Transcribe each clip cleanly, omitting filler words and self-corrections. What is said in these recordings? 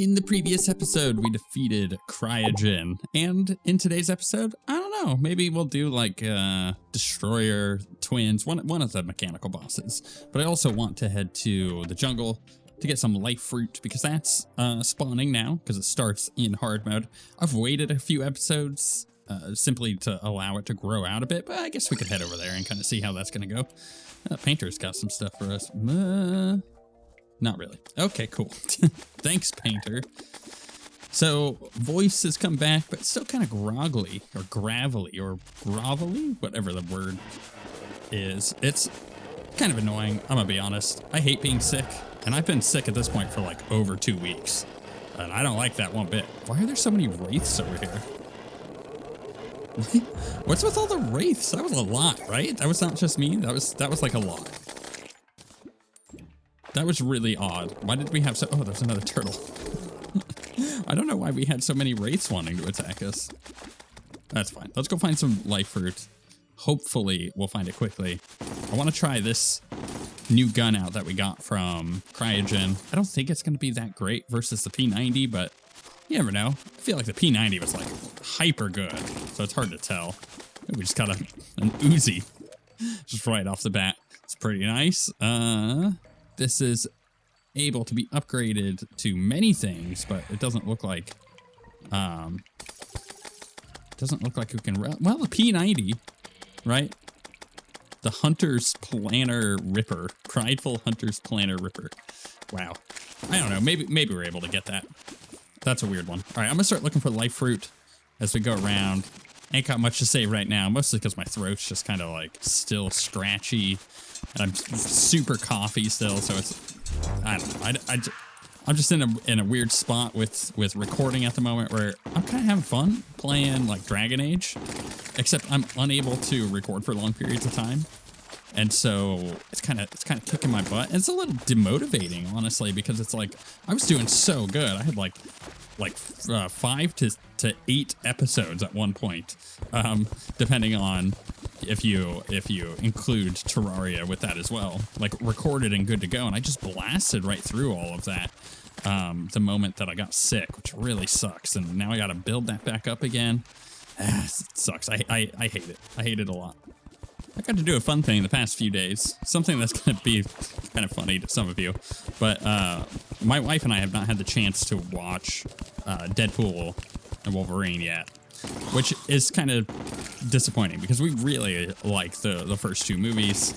In the previous episode, we defeated Cryogen, and in today's episode, I don't know, maybe we'll do like Destroyer, Twins, one of the mechanical bosses. But I also want to head to the jungle to get some life fruit, because that's spawning now, because it starts in hard mode. I've waited a few episodes simply to allow it to grow out a bit, but I guess we could head over there and kind of see how that's going to go. Painter's got some stuff for us. Not really. Okay, cool. Thanks, Painter. So, voice has come back, but still kind of groggly, or gravelly, or grovelly, whatever the word is. It's kind of annoying, I'm gonna be honest. I hate being sick, and I've been sick at this point for like over 2 weeks. And I don't like that one bit. Why are there so many wraiths over here? What's with all the wraiths? That was a lot, right? That was not just me, that was like a lot. That was really odd. Why did we have so... Oh, there's another turtle. I don't know why we had so many wraiths wanting to attack us. That's fine. Let's go find some life fruit. Hopefully, we'll find it quickly. I want to try this new gun out that we got from Cryogen. I don't think it's going to be that great versus the P90, but you never know. I feel like the P90 was like hyper good, so it's hard to tell. We just got an Uzi just right off the bat. It's pretty nice. This is able to be upgraded to many things, but it doesn't look like we can well, the P90, right? The Hunter's Planner Ripper, Prideful Hunter's Planner Ripper. Wow. I don't know, maybe we're able to get that. That's a weird one. All right, I'm gonna start looking for life fruit as we go around. Ain't got much to say right now, mostly because my throat's just kind of like still scratchy. And I'm super coffee still, so it's, I don't know, I'm just in a weird spot with recording at the moment where I'm kind of having fun playing like Dragon Age, except I'm unable to record for long periods of time. And so it's kind of kicking my butt. And it's a little demotivating, honestly, because it's like, I was doing so good. I had like 5 to 8 episodes at one point, depending on if you include Terraria with that as well, like recorded and good to go. And I just blasted right through all of that the moment that I got sick, which really sucks. And now I got to build that back up again. It sucks. I hate it. I hate it a lot. I got to do a fun thing the past few days, something that's going to be kind of funny to some of you, but my wife and I have not had the chance to watch Deadpool and Wolverine yet, which is kind of disappointing because we really like the first 2 movies,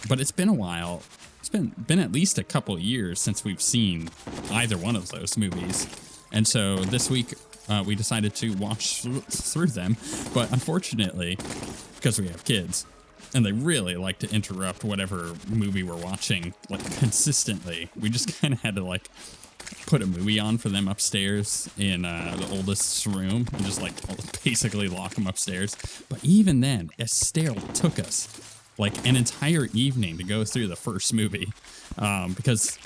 but it's been a while. It's been at least a couple years since we've seen either one of those movies, and so this week we decided to watch through them, but unfortunately, because we have kids, and they really like to interrupt whatever movie we're watching, like, consistently. We just kind of had to, like, put a movie on for them upstairs in the oldest's room and just, like, basically lock them upstairs. But even then, Estelle took us, like, an entire evening to go through the first movie because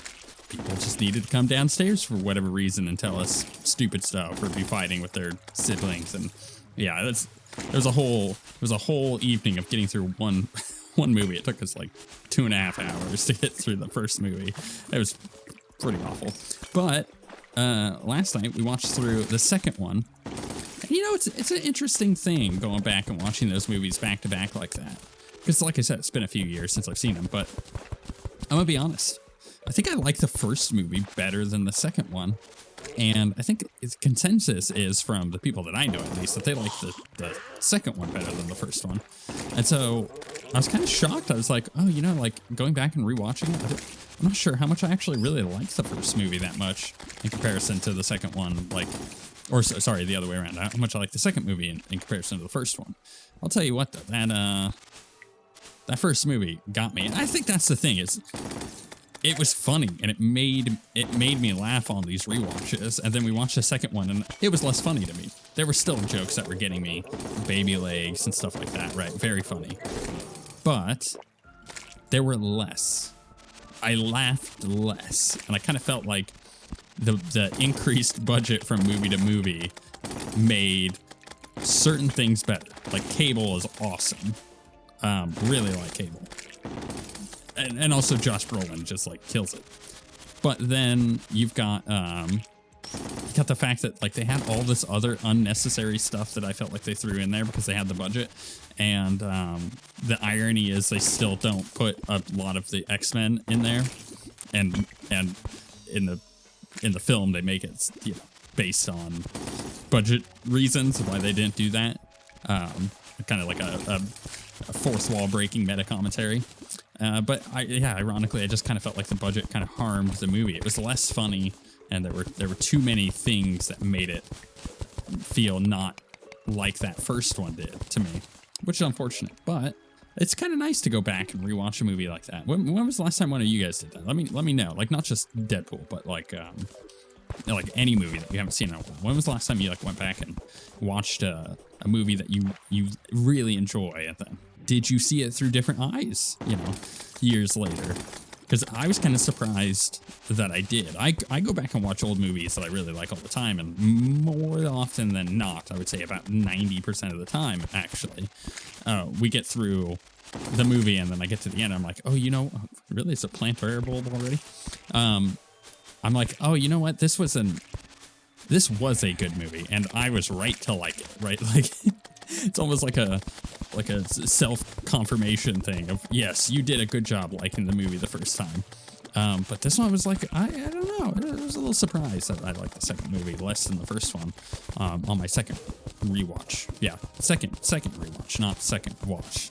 people just needed to come downstairs for whatever reason and tell us stupid stuff or be fighting with their siblings. And, yeah, There was a whole evening of getting through one movie. It took us like 2.5 hours to get through the first movie. It was pretty awful. But last night we watched through the second one. And, you know, it's an interesting thing going back and watching those movies back to back like that. Because, like I said, it's been a few years since I've seen them. But I'm gonna be honest. I think I like the first movie better than the second one. And I think the consensus is from the people that I know, at least, that they like the second one better than the first one. And so I was kind of shocked. I was like, oh, you know, like going back and rewatching it, I'm not sure how much I actually really liked the first movie that much in comparison to the second one. Like, or sorry, the other way around. How much I like the second movie in comparison to the first one. I'll tell you what, though, that first movie got me. And I think that's the thing is, it was funny, and it made me laugh on these rewatches. And then we watched the second one, and it was less funny to me. There were still jokes that were getting me, baby legs and stuff like that, right? Very funny. But there were less. I laughed less, and I kind of felt like the increased budget from movie to movie made certain things better. Like Cable is awesome. Really like Cable. And also Josh Brolin just like kills it. But then you've got You got the fact that like they had all this other unnecessary stuff that I felt like they threw in there because they had the budget. And the irony is they still don't put a lot of the X-Men in there. And in the film they make it, you know, based on budget reasons why they didn't do that. Kind of like a fourth wall breaking meta commentary. But ironically, I just kind of felt like the budget kind of harmed the movie. It was less funny, and there were too many things that made it feel not like that first one did to me, which is unfortunate. But it's kind of nice to go back and rewatch a movie like that. When was the last time one of you guys did that? Let me know. Like, not just Deadpool, but like any movie that you haven't seen in a while. When was the last time you like went back and watched a movie that you really enjoy, and then did you see it through different eyes, you know, years later? Because I was kind of surprised that I did. I go back and watch old movies that I really like all the time, and more often than not, I would say about 90% of the time, actually, we get through the movie, and then I get to the end, I'm like, oh, you know, really, it's a plant variable already? I'm like, oh, you know what? This was a good movie, and I was right to like it, right? Like, it's almost like a self-confirmation thing of, yes, you did a good job liking the movie the first time. But this one was like, I don't know. I was a little surprised that I liked the second movie less than the first one on my second rewatch. Yeah, second rewatch, not second watch.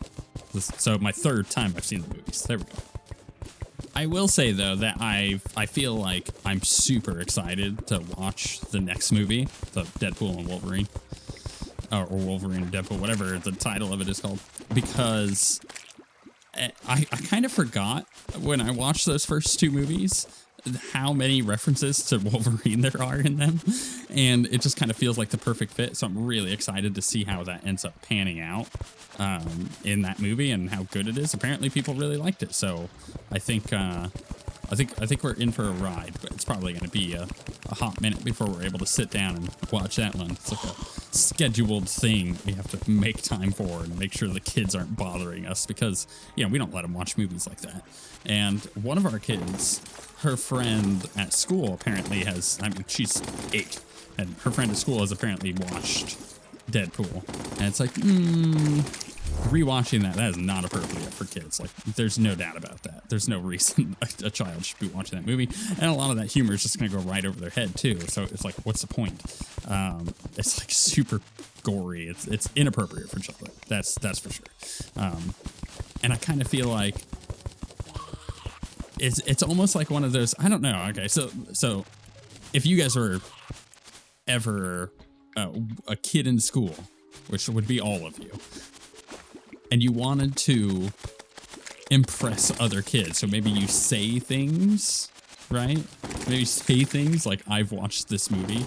So my third time I've seen the movies. There we go. I will say, though, that I feel like I'm super excited to watch the next movie, the Deadpool and Wolverine. Or Wolverine and Deadpool, whatever the title of it is called, because I kind of forgot when I watched those first two movies how many references to Wolverine there are in them, and it just kind of feels like the perfect fit. So I'm really excited to see how that ends up panning out in that movie and how good it is. Apparently, people really liked it, so I think we're in for a ride, but it's probably going to be a hot minute before we're able to sit down and watch that one. It's like a scheduled thing we have to make time for and make sure the kids aren't bothering us, because, you know, we don't let them watch movies like that. And one of our kids, her friend at school apparently has, I mean, she's 8, and her friend at school has apparently watched Deadpool. And it's like, rewatching that is not appropriate for kids. Like, there's no doubt about that. There's no reason a child should be watching that movie. And a lot of that humor is just going to go right over their head, too. So it's like, what's the point? It's like super gory. It's inappropriate for children. That's for sure. And I kind of feel like it's almost like one of those, I don't know. Okay, so if you guys were ever a kid in school, which would be all of you, and you wanted to impress other kids, so maybe you say things, right? Maybe say things like, I've watched this movie,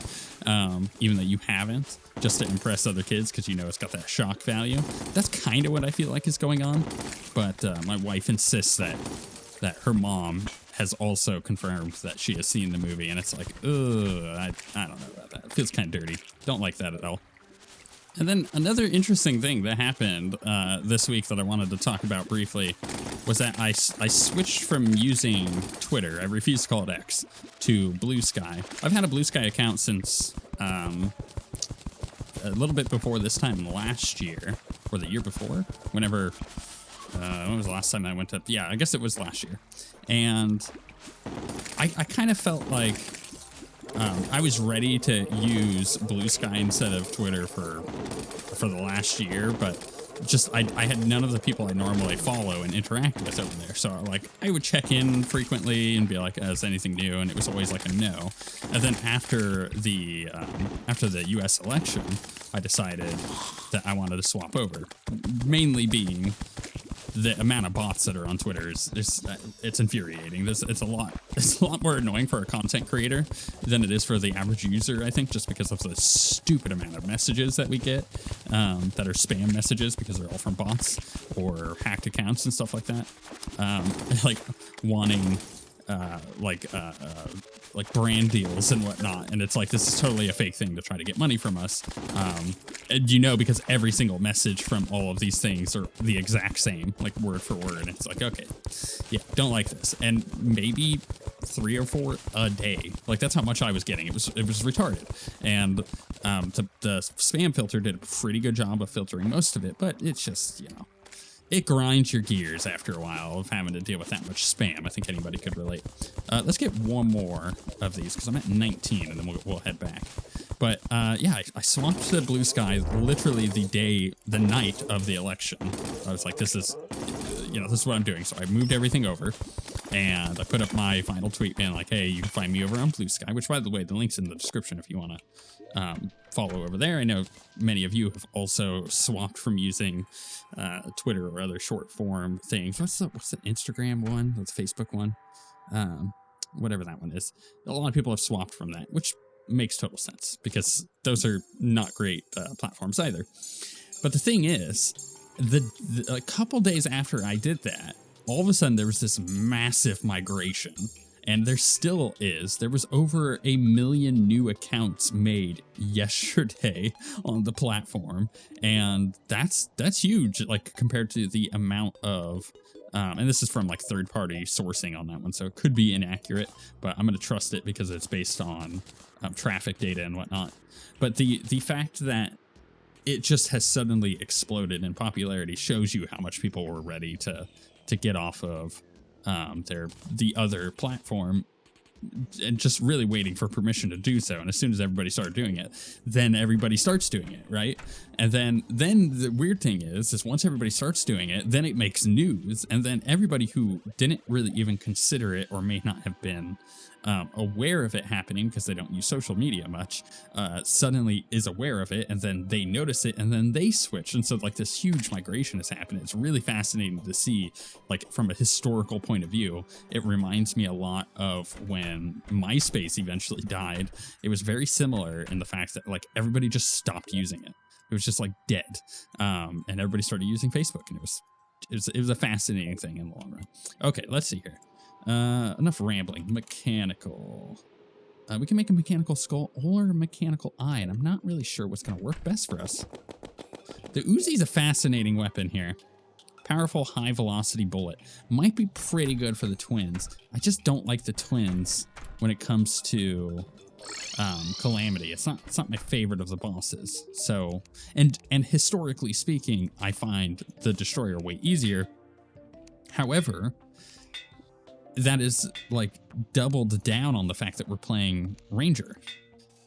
even though you haven't, just to impress other kids because you know it's got that shock value. That's kind of what I feel like is going on. But my wife insists that her mom has also confirmed that she has seen the movie, and it's like, ugh, I don't know about that. It feels kind of dirty. Don't like that at all. And then another interesting thing that happened this week that I wanted to talk about briefly was that I switched from using Twitter, I refuse to call it X, to Blue Sky. I've had a Blue Sky account since a little bit before this time last year, or the year before, whenever, when was the last time I went to, yeah, I guess it was last year. And I kind of felt like I was ready to use Blue Sky instead of Twitter for the last year, but just I had none of the people I normally follow and interact with over there. So like I would check in frequently and be like, is anything new? And it was always like a no. And then after the US election, I decided that I wanted to swap over, mainly being the amount of bots that are on Twitter is it's infuriating. It's a lot more annoying for a content creator than it is for the average user, I think, just because of the stupid amount of messages that we get that are spam messages because they're all from bots or hacked accounts and stuff like that. Like wanting like brand deals and whatnot. And it's like, this is totally a fake thing to try to get money from us. And you know, because every single message from all of these things are the exact same, like word for word. It's like, okay, yeah, don't like this. And maybe 3 or 4 a day. Like that's how much I was getting. It was retarded. And the spam filter did a pretty good job of filtering most of it, but it's just, you know, it grinds your gears after a while of having to deal with that much spam. I think anybody could relate. Let's get one more of these because I'm at 19 and then we'll head back. But yeah, I swapped to Blue Sky literally the night of the election. I was like, this is, you know, this is what I'm doing. So I moved everything over and I put up my final tweet being like, hey, you can find me over on Blue Sky, which by the way, the link's in the description if you want to follow over there. I know many of you have also swapped from using Twitter or other short form things. What's the Instagram one? That's Facebook one. Whatever that one is. A lot of people have swapped from that, which makes total sense because those are not great platforms either. But the thing is, a couple days after I did that, all of a sudden there was this massive migration, and there still is. There was over 1 million new accounts made yesterday on the platform, and that's huge, like compared to the amount of and this is from like third-party sourcing on that one, so it could be inaccurate, but I'm going to trust it because it's based on traffic data and whatnot. But the fact that it just has suddenly exploded in popularity shows you how much people were ready to get off of the other platform and just really waiting for permission to do so. And as soon as everybody started doing it, then everybody starts doing it, right? And then the weird thing is once everybody starts doing it, then it makes news, and then everybody who didn't really even consider it or may not have been aware of it happening because they don't use social media much, suddenly is aware of it, and then they notice it, and then they switch. And so like this huge migration has happened. It's really fascinating to see, like from a historical point of view. It reminds me a lot of when MySpace eventually died. It was very similar in the fact that like everybody just stopped using it. It was just like dead. And everybody started using Facebook, and it was a fascinating thing in the long run. Okay, let's see here. Enough rambling. Mechanical. We can make a mechanical skull or a mechanical eye, and I'm not really sure what's going to work best for us. The Uzi's a fascinating weapon here. Powerful, high-velocity bullet. Might be pretty good for the twins. I just don't like the twins when it comes to Calamity. It's not my favorite of the bosses. So, and historically speaking, I find the Destroyer way easier. However, that is like doubled down on the fact that we're playing Ranger,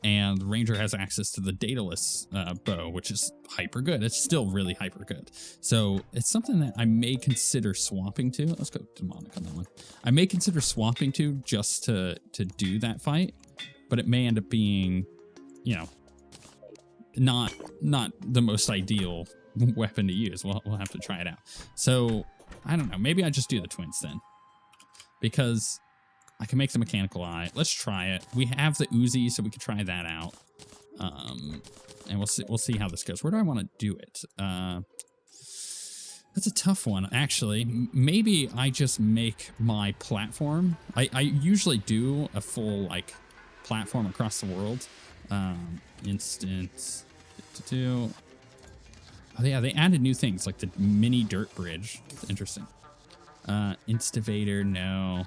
and Ranger has access to the dataless bow, which is hyper good. It's still really hyper good. So it's something that I may consider swapping to. Let's go demonic on that one. I may consider swapping to just to do that fight, but it may end up being, you know, not the most ideal weapon to use. We'll have to try it out. So I don't know. Maybe I just do the twins then, because I can make the mechanical eye. Let's try it. We have the Uzi, so we can try that out. And we'll see how this goes. Where do I want to do it? That's a tough one, actually. Maybe I just make my platform. I usually do a full like platform across the world. Instance. Oh yeah, they added new things like the mini dirt bridge. It's interesting. Instavator, no.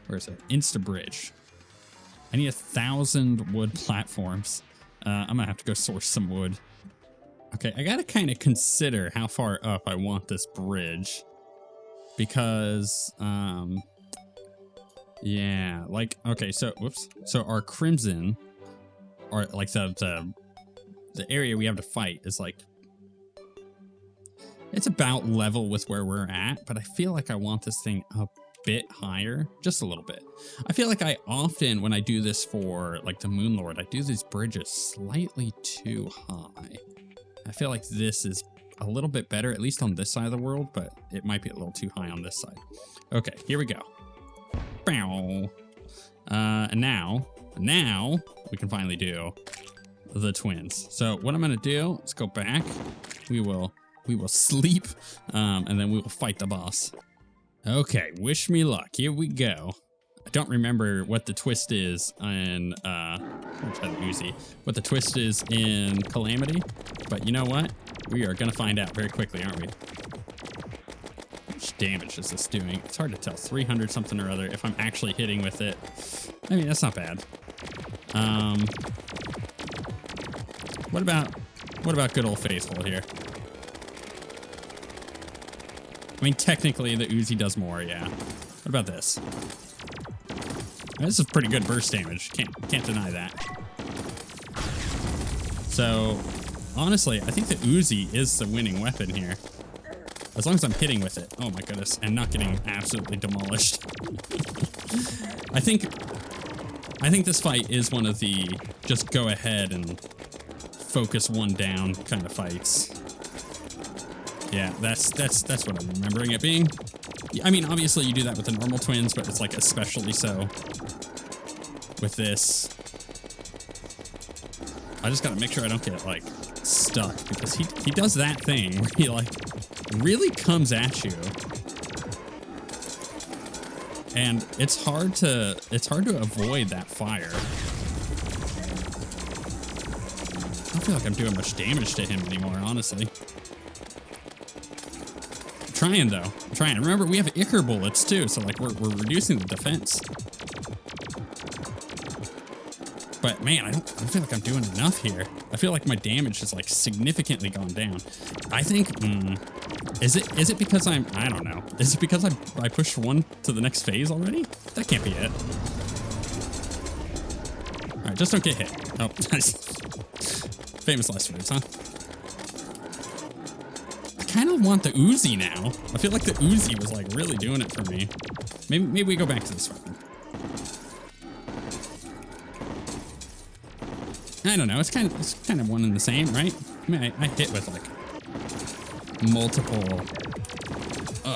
Where is it? Instabridge. I need 1,000 wood platforms. I'm gonna have to go source some wood. Okay, I gotta kind of consider how far up I want this bridge, because yeah, like, okay, so whoops. So our Crimson, or like the area we have to fight is like, it's about level with where we're at, but I feel like I want this thing a bit higher, just a little bit. I feel like I often, when I do this for like the Moon Lord, I do these bridges slightly too high. I feel like this is a little bit better, at least on this side of the world, but it might be a little too high on this side. Okay, here we go. Bow. And now we can finally do the twins. So what I'm gonna do, let's go back. We will sleep, and then we will fight the boss. Okay, wish me luck. Here we go. I don't remember what the twist is in I'll try the Uzi. What the twist is in Calamity, but you know what? We are gonna find out very quickly, aren't we? How much damage is this doing? It's hard to tell. 300 something or other. If I'm actually hitting with it, I mean that's not bad. What about good old faithful here? I mean, technically the Uzi does more, yeah. What about this? This is pretty good burst damage. Can't deny that. So, honestly, I think the Uzi is the winning weapon here. As long as I'm hitting with it. Oh my goodness, and not getting absolutely demolished. I think this fight is one of the just go ahead and focus one down kind of fights. Yeah, that's what I'm remembering it being. I mean, obviously you do that with the normal twins, but it's like especially so with this. I just gotta make sure I don't get like stuck, because he does that thing where he like really comes at you, and it's hard to avoid that fire. I don't feel like I'm doing much damage to him anymore, honestly. Trying though. I'm trying. Remember, we have Ichor bullets too, so like we're reducing the defense. But man, I don't feel like I'm doing enough here. I feel like my damage has like significantly gone down. I think is it because I don't know. Is it because I pushed one to the next phase already? That can't be it. All right, just don't get hit. Oh, famous last words, huh? I kind of want the Uzi now. I feel like the Uzi was like really doing it for me. Maybe we go back to this weapon. I don't know. It's kind of one and the same, right? I mean, I hit with like multiple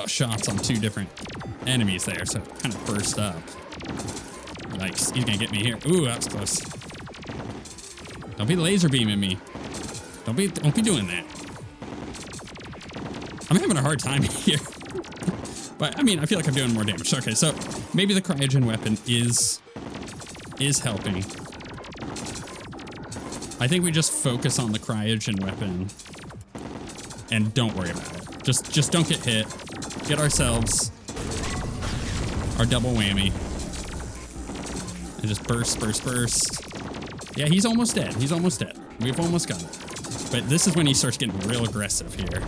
shots on two different enemies there, so it kind of burst up. Yikes! He's gonna get me here. Ooh, that was close. Don't be laser beaming me. Don't be doing that. I'm having a hard time here. But, I mean, I feel like I'm doing more damage. Okay, so maybe the cryogen weapon is helping. I think we just focus on the cryogen weapon and don't worry about it. Just don't get hit. Get ourselves our double whammy. And just burst. Yeah, he's almost dead. He's almost dead. We've almost got it. But this is when he starts getting real aggressive here,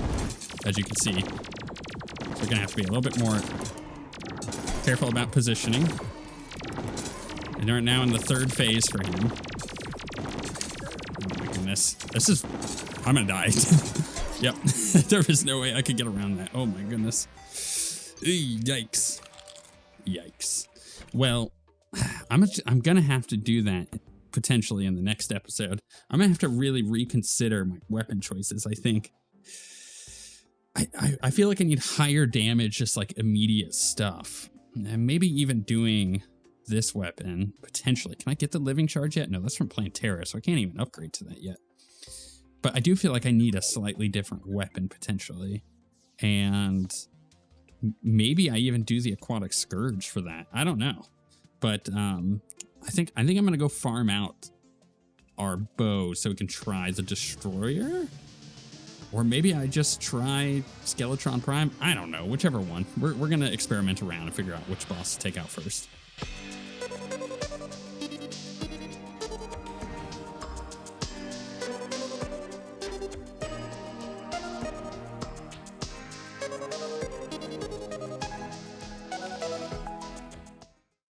as you can see. So we're gonna have to be a little bit more careful about positioning. And we're now in the third phase for him. Oh my goodness. This is... I'm gonna die. Yep. There is no way I could get around that. Oh my goodness. Yikes. Yikes. Well, I'm gonna have to do that potentially in the next episode. I'm gonna have to really reconsider my weapon choices, I think. I feel like I need higher damage, just like immediate stuff. And maybe even doing this weapon, potentially. Can I get the living charge yet? No, that's from playing Terra, so I can't even upgrade to that yet. But I do feel like I need a slightly different weapon, potentially. And maybe I even do the aquatic scourge for that. I don't know. But I think I'm gonna go farm out our bow so we can try the destroyer. Or maybe I just try Skeletron Prime. I don't know, whichever one. We're gonna experiment around and figure out which boss to take out first.